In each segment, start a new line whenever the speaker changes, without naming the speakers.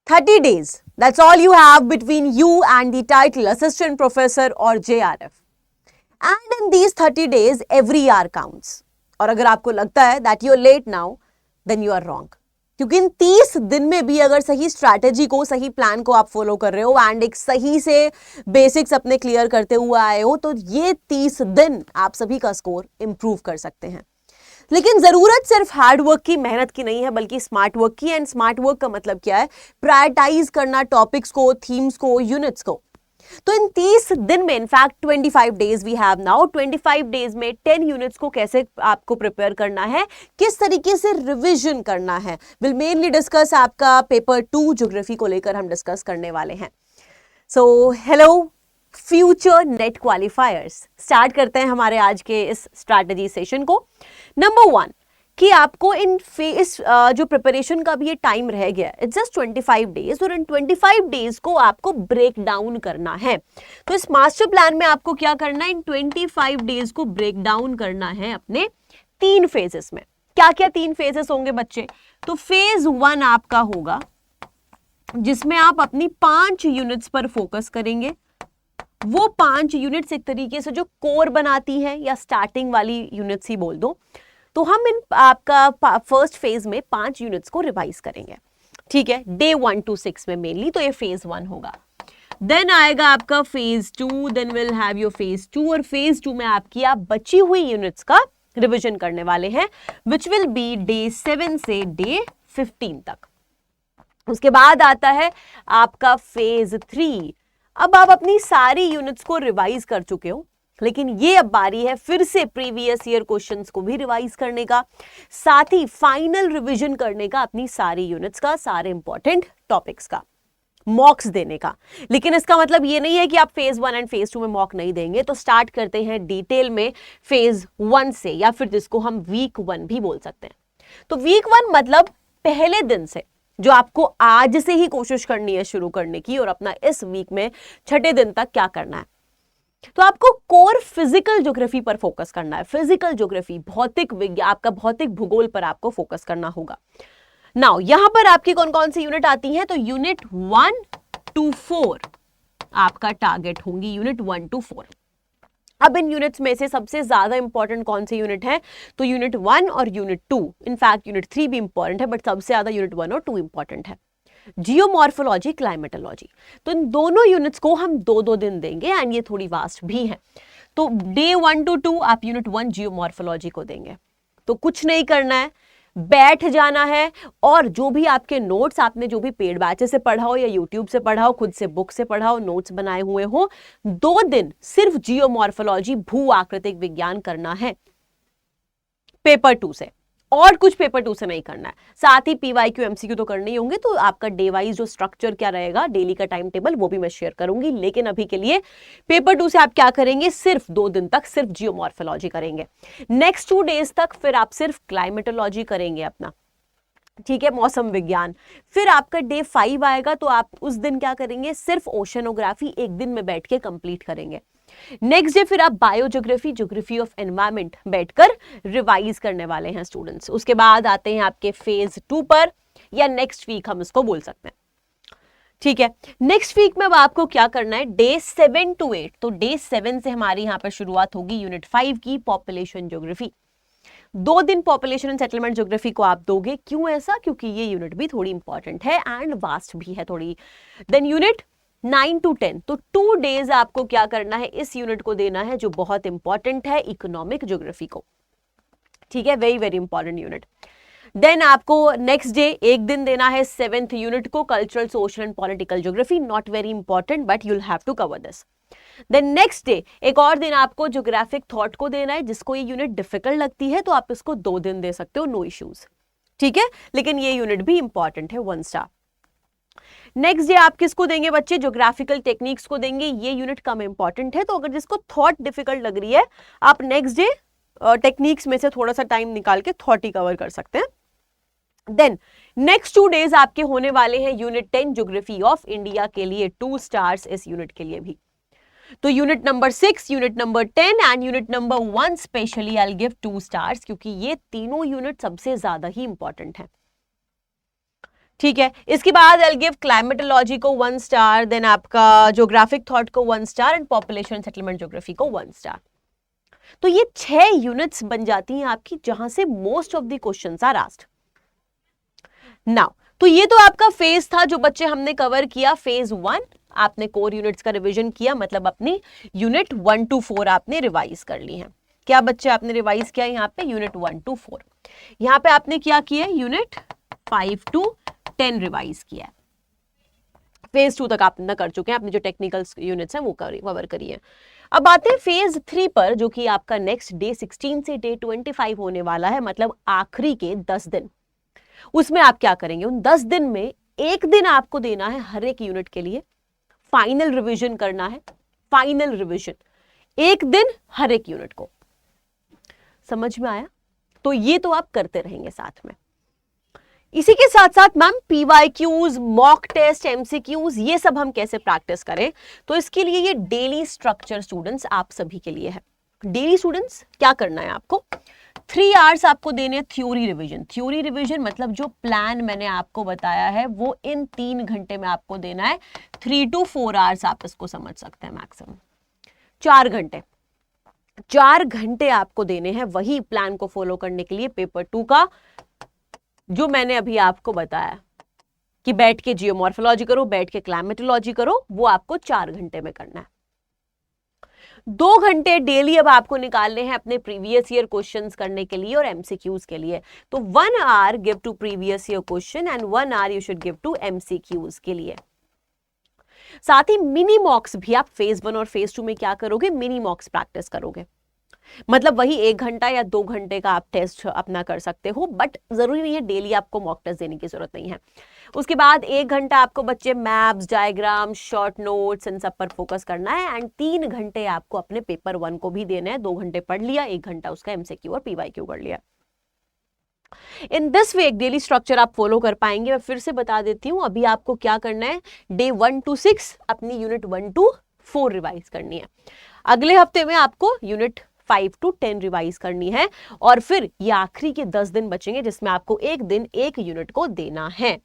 30 days. That's all you have between you and the title assistant professor or JRF. And in these 30 days, every hour counts. और अगर आपको लगता है that you're late now, then you are wrong. क्योंकि इन 30 दिन में भी अगर सही स्ट्रैटेजी को, सही प्लान को आप फॉलो कर रहे हो एंड एक सही से बेसिक्स अपने क्लियर करते हुए आए हो, तो ये 30 दिन आप सभी का स्कोर इंप्रूव कर सकते हैं. लेकिन जरूरत सिर्फ हार्ड वर्क की, मेहनत की नहीं है, बल्कि स्मार्ट वर्क की. एंड स्मार्ट वर्क का मतलब क्या है? प्रायोरिटाइज करना टॉपिक्स को, थीम्स को, यूनिट्स को. तो इन 30 दिन में, in fact 25 days we have now, 25 days में 10 यूनिट्स को कैसे आपको प्रिपेयर करना है, किस तरीके से रिवीजन करना है, विल मेनली डिस्कस. आपका पेपर 2 ज्योग्राफी को लेकर हम डिस्कस करने वाले हैं. So hello future net क्वालिफायर्स, start करते हैं हमारे आज के इस स्ट्रैटेजी सेशन को. नंबर 1 कि आपको इन फेस जो प्रिपरेशन का भी ये टाइम रह गया, इट्स जस्ट 25 डेज, और इन 25 डेज को आपको ब्रेक डाउन करना है. तो इस मास्टर प्लान में आपको क्या करना है? इन 25 डेज को ब्रेक डाउन करना है अपने 3 फेजेस में. क्या क्या 3 फेजेस होंगे बच्चे? तो फेज 1 आपका होगा जिसमें आप अपनी 5 यूनिट्स पर फोकस करेंगे. वो 5 यूनिट्स एक तरीके से जो कोर बनाती है, या स्टार्टिंग वाली यूनिट्स ही बोल दो. तो हम इन आपका फर्स्ट फेज में 5 यूनिट्स को रिवाइज करेंगे. ठीक है, डे 1 to 6 में मेनली. तो ये फेज 1 होगा. देन आएगा आपका phase 2, then will have your phase 2, और फेज 2 में आपकी आप बची हुई यूनिट्स का रिवीजन करने वाले हैं, विच विल बी डे 7 से डे 15 तक. उसके बाद आता है आपका फेज 3. अब आप अपनी सारी यूनिट्स को रिवाइज कर चुके हो, लेकिन ये अब बारी है फिर से प्रीवियस ईयर क्वेश्चंस को भी रिवाइज करने का, साथ ही फाइनल रिवीजन करने का अपनी सारी यूनिट्स का, सारे इंपॉर्टेंट टॉपिक्स का, मॉक्स देने का. लेकिन इसका मतलब ये नहीं है कि आप फेज 1 एंड फेज 2 में मॉक नहीं देंगे. तो स्टार्ट करते हैं डिटेल में फेज 1 से, या फिर जिसको हम वीक 1 भी बोल सकते हैं. तो वीक 1 मतलब पहले दिन से, जो आपको आज से ही कोशिश करनी है शुरू करने की, और अपना इस वीक में 6ठे दिन तक क्या करना है. तो आपको कोर फिजिकल ज्योग्राफी पर फोकस करना है. फिजिकल ज्योग्राफी, भौतिक विज्ञान, आपका भौतिक भूगोल पर आपको फोकस करना होगा. नाउ यहां पर आपकी कौन कौन सी यूनिट आती हैं? तो यूनिट 1 to 4 आपका टारगेट होंगी. Unit 1 to 4. अब इन यूनिट्स में से सबसे ज्यादा इंपॉर्टेंट कौन सी यूनिट है? तो यूनिट 1 और यूनिट 2. इनफैक्ट यूनिट 3 भी इंपॉर्टेंट है, बट सबसे ज्यादा यूनिट 1 और 2 इंपॉर्टेंट है. Geomorphology, climatology. तो इन दोनों यूनिट्स को हम 2-2 दिन देंगे, एंड ये थोड़ी वास्ट भी है. तो डे 1 to 2 आप यूनिट 1 जियोमॉर्फोलॉजी को देंगे. तो कुछ नहीं करना है, बैठ जाना है, और जो भी आपके नोट्स आपने जो भी पेड बैचेस से पढ़ा हो, या यूट्यूब से पढ़ा हो, खुद से बुक से पढ़ा हो, नोट्स बनाए हुए हो, 2 दिन सिर्फ जियोमॉर्फोलॉजी, भू आकृतिक विज्ञान करना है पेपर 2 से, और कुछ पेपर 2 से नहीं करना है. साथ ही PYQ MCQ तो करने ही होंगे. तो आपका डे वाइज जो स्ट्रक्चर क्या रहेगा, डेली का टाइम टेबल, वो भी मैं शेयर करूंगी. लेकिन अभी के लिए पेपर 2 से आप क्या करेंगे? सिर्फ 2 दिन तक सिर्फ जियोमॉर्फोलॉजी करेंगे. नेक्स्ट 2 डेज तक फिर आप सिर्फ क्लाइमेटोलॉजी करेंगे अपना. ठीक है, मौसम विज्ञान. फिर आपका डे 5 आएगा, तो आप उस दिन क्या करेंगे? सिर्फ ओशनोग्राफी एक दिन में बैठ के कंप्लीट करेंगे. नेक्स्ट डे फिर आप बायोज्योग्राफी, ज्योग्राफी ऑफ एनवायरमेंट बैठकर रिवाइज करने वाले हैं स्टूडेंट्स. उसके बाद आते हैं आपके फेज 2 पर, या नेक्स्ट वीक हम इसको बोल सकते हैं. ठीक है, नेक्स्ट वीक में अब आपको क्या करना है? Day 7 to 8. तो डे 7 से हमारी यहां पर शुरुआत होगी यूनिट 5 की, पॉपुलेशन ज्योग्राफी. 2 दिन पॉपुलेशन एंड सेटलमेंट ज्योग्राफी को आप दोगे. क्यों ऐसा? क्योंकि ये यूनिट भी थोड़ी इंपॉर्टेंट है एंड वास्ट भी है थोड़ी. Then unit 9 to 10. तो 2 डेज आपको क्या करना है? इस यूनिट को देना है, जो बहुत इंपॉर्टेंट है, इकोनॉमिक ज्योग्राफी को. ठीक है, very very important unit. Then आपको नेक्स्ट डे एक दिन देना है 7th यूनिट को, cultural, social and political geography. Not very important, but you will have to cover this. Then next day एक और दिन आपको ज्योग्राफिक थॉट को देना है. जिसको ये यूनिट डिफिकल्ट लगती है, तो आप इसको 2 दिन दे सकते हो, नो इश्यूज. ठीक है, लेकिन ये यूनिट भी इंपॉर्टेंट है, 1 स्टार. नेक्स्ट डे आप किसको देंगे बच्चे? ज्योग्राफिकल टेक्निक्स को देंगे. ये यूनिट कम इंपॉर्टेंट है, तो अगर जिसको थॉट डिफिकल्ट लग रही है, आप नेक्स्ट डे टेक्निक्स में से थोड़ा सा टाइम निकाल के थॉट ही कवर कर सकते हैं. देन नेक्स्ट 2 डेज आपके होने वाले हैं यूनिट 10 ज्योग्राफी ऑफ इंडिया के लिए, 2 स्टार्स इस यूनिट के लिए भी. तो unit number 6, unit number 10 and unit number 1 specially I will give 2 stars, क्योंकि ये तीनों यूनिट सबसे ज्यादा ही इंपॉर्टेंट है. ठीक है, इसके बाद आई गिव क्लाइमेटोलॉजी को 1 स्टार, देन आपका ज्योग्राफिक थॉट को 1 star and population settlement geography को 1 स्टार। तो ये 6 यूनिट्स बन जाती हैं आपकी, जहां से most of the questions are asked. Now तो ये तो आपका फेज था जो बच्चे हमने कवर किया, फेज 1। आपने कोर यूनिट्स का रिवीजन किया, मतलब अपनी यूनिट 1 to 4 आपने रिवाइज कर ली है। क्या बच्चे आपने रिवाइज किया यहाँ पे? Unit 1 to 4। यहाँ पे आपने क्या किया? यूनिट 5 to 10 रिवाइज किया है। फेज 2 तक आपने कर चुके हैं, आपने जो टेक्निकल यूनिट्स हैं वो कवर करी है। अब आते हैं फेज 3 पर, जो कि आपका नेक्स्ट डे 16 से डे 25 होने वाला है, मतलब आखिरी के 10 दिन। उसमें आप क्या करेंगे? उन 10 दिन में एक दिन आपको देना है हर एक यूनिट के लिए, फाइनल रिवीजन करना है। फाइनल रिवीजन एक दिन हर एक यूनिट को। समझ में आया? तो ये तो आप करते रहेंगे साथ में। इसी के साथ साथ ma'am PYQs, mock test, MCQs, ये सब हम कैसे प्रैक्टिस करें? तो इसके लिए ये डेली स्ट्रक्चर स्टूडेंट्स आप सभी के लिए है। डेली स्टूडेंट्स क्या करना है आपको? 3 आवर्स आपको देने हैं थ्योरी रिवीजन। थ्योरी रिवीजन मतलब जो प्लान मैंने आपको बताया है वो इन 3 घंटे में आपको देना है। 3 to 4 आवर्स आप इसको समझ सकते हैं, मैक्सिमम 4 घंटे। 4 घंटे आपको देने हैं वही प्लान को फॉलो करने के लिए पेपर 2 का, जो मैंने अभी आपको बताया कि बैठ के जियोमॉर्फोलॉजी करो, बैठ के क्लाइमेटोलॉजी करो, वो आपको 4 घंटे में करना है। 2 घंटे डेली अब आपको निकालने हैं अपने प्रीवियस ईयर क्वेश्चंस करने के लिए और एमसीक्यूज के लिए। तो 1 hour give to previous year question and 1 hour you should give to MCQs के लिए। साथ ही मिनी मॉक्स भी आप फेज 1 और फेज 2 में क्या करोगे? मिनी मॉक्स प्रैक्टिस करोगे। मतलब वही 1 घंटा या 2 घंटे का आप टेस्ट अपना कर सकते हो, बट जरूरी नहीं है डेली आपको मॉक टेस्ट देने की जरूरत नहीं है। उसके बाद 1 घंटा आपको बच्चे मैप्स, डायग्राम, शॉर्ट नोट्स, इन सब पर फोकस करना है एंड 3 घंटे आपको अपने पेपर 1 को भी देना है। 2 घंटे पढ़ लिया, 1 घंटा उसका एमसीक्यू और पीवाईक्यू कर लिया। इन दिस वे एक डेली स्ट्रक्चर आप फॉलो कर पाएंगे। मैं फिर से बता देती हूँ, अभी आपको क्या करना है? डे 1 to 6 अपनी यूनिट 1 to 4 रिवाइज करनी है। अगले हफ्ते में आपको यूनिट 5 to 10 रिवाइज करनी है, और फिर ये आखिरी के 10 दिन बचेंगे जिसमें आपको एक दिन एक यूनिट को देना है।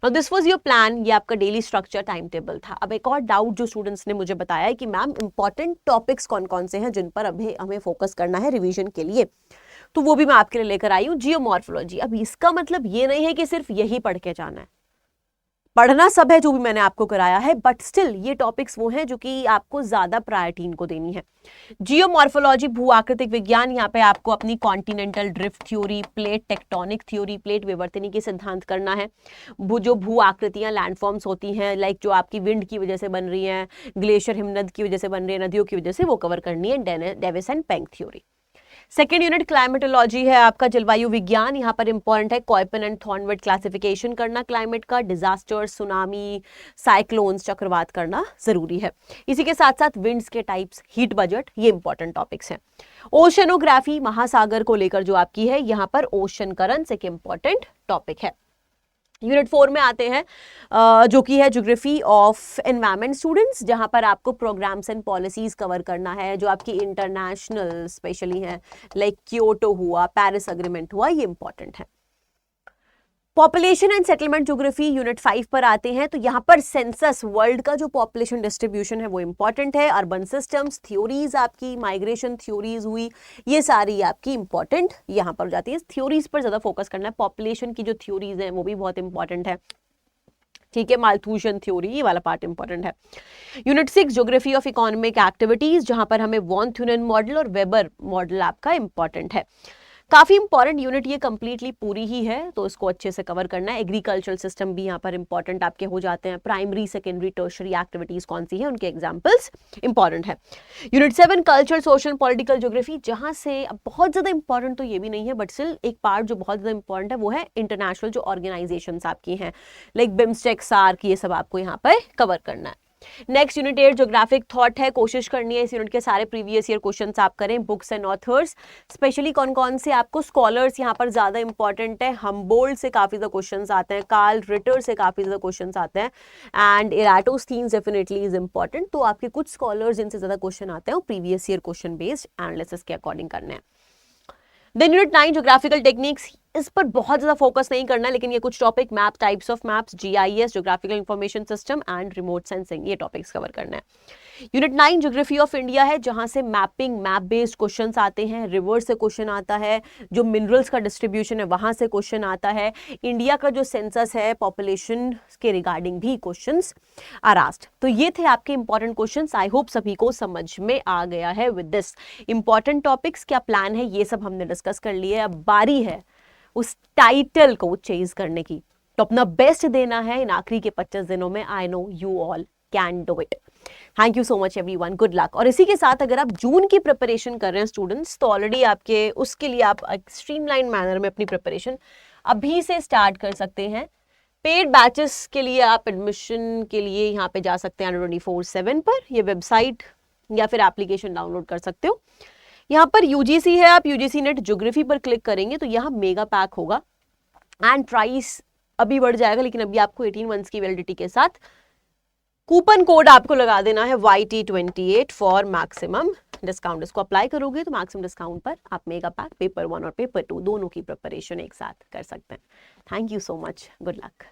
Now this was your plan, ये आपका डेली स्ट्रक्चर टाइम टेबल था। अब एक और डाउट जो स्टूडेंट्स ने मुझे बताया है कि मैम इंपॉर्टेंट टॉपिक्स कौन कौन से हैं जिन पर अभी हमें फोकस करना है रिवीजन के लिए, तो वो भी मैं आपके लिए लेकर आई हूँ। जियोमॉर्फोलॉजी, अब इसका मतलब ये नहीं है कि सिर्फ यही पढ़ के जाना है, पढ़ना सब है जो भी मैंने आपको कराया है, बट स्टिल ये टॉपिक्स वो हैं जो कि आपको ज्यादा प्रायोरिटी इनको देनी है। जियोमॉर्फोलॉजी, भू आकृतिक विज्ञान, यहाँ पे आपको अपनी continental drift theory, plate tectonic theory, plate विवर्तनी के सिद्धांत करना है। जो भू आकृतियां लैंडफॉर्म्स होती हैं, लाइक जो आपकी विंड की वजह से बन रही हैं, ग्लेशियर हिमनद की वजह से बन रही है, नदियों की वजह से, वो कवर करनी है। Davis and Penck theory. Second unit climatology है आपका, जलवायु विज्ञान। यहाँ पर इंपॉर्टेंट है कॉयपन एंड थॉर्नवेट क्लासिफिकेशन करना क्लाइमेट का, डिजास्टर्स, सुनामी, साइक्लोन्स, चक्रवात करना जरूरी है। इसी के साथ साथ विंड्स के टाइप्स, हीट बजट, ये इंपॉर्टेंट टॉपिक्स हैं। ओशनोग्राफी, महासागर को लेकर जो आपकी है, यहाँ पर ओशन करंट्स एक इंपॉर्टेंट टॉपिक है। यूनिट 4 में आते हैं जो कि है ज्योग्राफी ऑफ एनवायरनमेंट स्टूडेंट्स, जहां पर आपको प्रोग्राम्स एंड पॉलिसीज कवर करना है जो आपकी इंटरनेशनल स्पेशली हैं, लाइक क्योटो हुआ, पेरिस अग्रीमेंट हुआ, ये इंपॉर्टेंट है। Population and settlement geography unit 5 पर आते हैं, तो यहाँ पर सेंसस, वर्ल्ड का जो पॉपुलेशन डिस्ट्रीब्यूशन है वो इंपॉर्टेंट है। अर्बन सिस्टम्स, थ्योरीज आपकी माइग्रेशन थ्योरीज हुई, ये सारी आपकी इंपॉर्टेंट यहाँ पर जाती है। थ्योरीज पर ज्यादा फोकस करना है, पॉपुलेशन की जो थ्योरीज हैं वो भी बहुत इंपॉर्टेंट है। ठीक है, माल्थूशियन थ्योरी, ये वाला पार्ट इंपॉर्टेंट है। Unit 6 geography of economic activities, जहां पर हमें वॉन थ्यूनेन मॉडल और वेबर मॉडल आपका इंपॉर्टेंट है। काफी इंपॉर्टेंट यूनिट ये कंप्लीटली पूरी ही है, तो इसको अच्छे से कवर करना है। एग्रीकल्चरल सिस्टम भी यहाँ पर इंपॉर्टेंट आपके हो जाते हैं। प्राइमरी, सेकेंडरी, टर्शरी एक्टिविटीज कौन सी है, उनके एग्जांपल्स इंपॉर्टेंट है। Unit 7 culture, social, political geography, जहां से अब बहुत ज्यादा इंपॉर्टेंट तो ये भी नहीं है, बट स्टिल एक पार्ट जो बहुत ज्यादा इंपॉर्टेंट है वो है इंटरनेशनल जो ऑर्गेनाइजेशंस आपकी हैं, लाइक बिम्स्टेक, सार्क, ये सब आपको यहाँ पर कवर करना है। नेक्स्ट यूनिट 8 ज्योग्राफिक थॉट है, कोशिश करनी है इस यूनिट के सारे प्रीवियस ईयर क्वेश्चंस आप करें। बुक्स एंड ऑथर्स, स्पेशली कौन कौन से आपको स्कॉलर्स यहाँ पर ज्यादा इंपॉर्टेंट है। हमबोल्ड से काफी ज्यादा क्वेश्चंस आते हैं, कार्ल रिटर से काफी ज्यादा क्वेश्चंस आते हैं, एंड इराटोस्थीन्स डेफिनेटली इज इंपॉर्टेंट। तो आपके कुछ स्कॉलर्स जिनसे ज्यादा क्वेश्चन आते हैं वो previous year question based analysis के अकॉर्डिंग करने हैं। देन यूनिट 9 ज्योग्राफिकल टेक्निक्स, इस पर बहुत ज़्यादा फोकस नहीं करना है, लेकिन ये कुछ topic map, types of maps, GIS geographical information system and remote sensing, ये टॉपिक्स कवर करना है। यूनिट 9 ज्योग्राफी ऑफ इंडिया है, जहां से मैपिंग, मैप बेस्ड क्वेश्चंस आते हैं, रिवर से क्वेश्चन आता है, जो मिनरल्स का डिस्ट्रीब्यूशन है वहां से क्वेश्चन आता है, इंडिया का जो सेंसस है पॉपुलेशन के रिगार्डिंग भी क्वेश्चंस आर आस्क्ड। तो ये थे आपके इंपॉर्टेंट क्वेश्चंस। आई होप सभी को समझ में आ गया है विद दिस इंपॉर्टेंट टॉपिक्स। क्या प्लान है ये सब हमने डिस्कस कर लिया है, अब बारी है उस टाइटल को चेज करने की। तो अपना बेस्ट देना है इन आखिरी के 25 दिनों में। I know you all can do it. Thank you so much everyone, good luck. और इसी के साथ अगर आप जून की प्रिपरेशन कर रहे हैं स्टूडेंट्स, तो ऑलरेडी आपके उसके लिए आप स्ट्रीमलाइन मैनर में अपनी प्रिपरेशन अभी से स्टार्ट कर सकते हैं। पेड बैचेस के लिए आप एडमिशन के लिए यहाँ पे जा सकते हैं 24/7 पर, ये वेबसाइट या फिर एप्लीकेशन डाउनलोड कर सकते हो। यहाँ पर UGC है, आप UGC नेट ज्योग्राफी पर क्लिक करेंगे तो यहाँ मेगा पैक होगा एंड प्राइस अभी बढ़ जाएगा, लेकिन अभी आपको 18 मंथ्स की वैलिडिटी के साथ कूपन कोड आपको लगा देना है YT28 फॉर मैक्सिमम डिस्काउंट। इसको अप्लाई करोगे तो मैक्सिमम डिस्काउंट पर आप मेगा पैक पेपर 1 और पेपर 2 दोनों की प्रिपरेशन एक साथ कर सकते हैं। Thank you so much, good luck.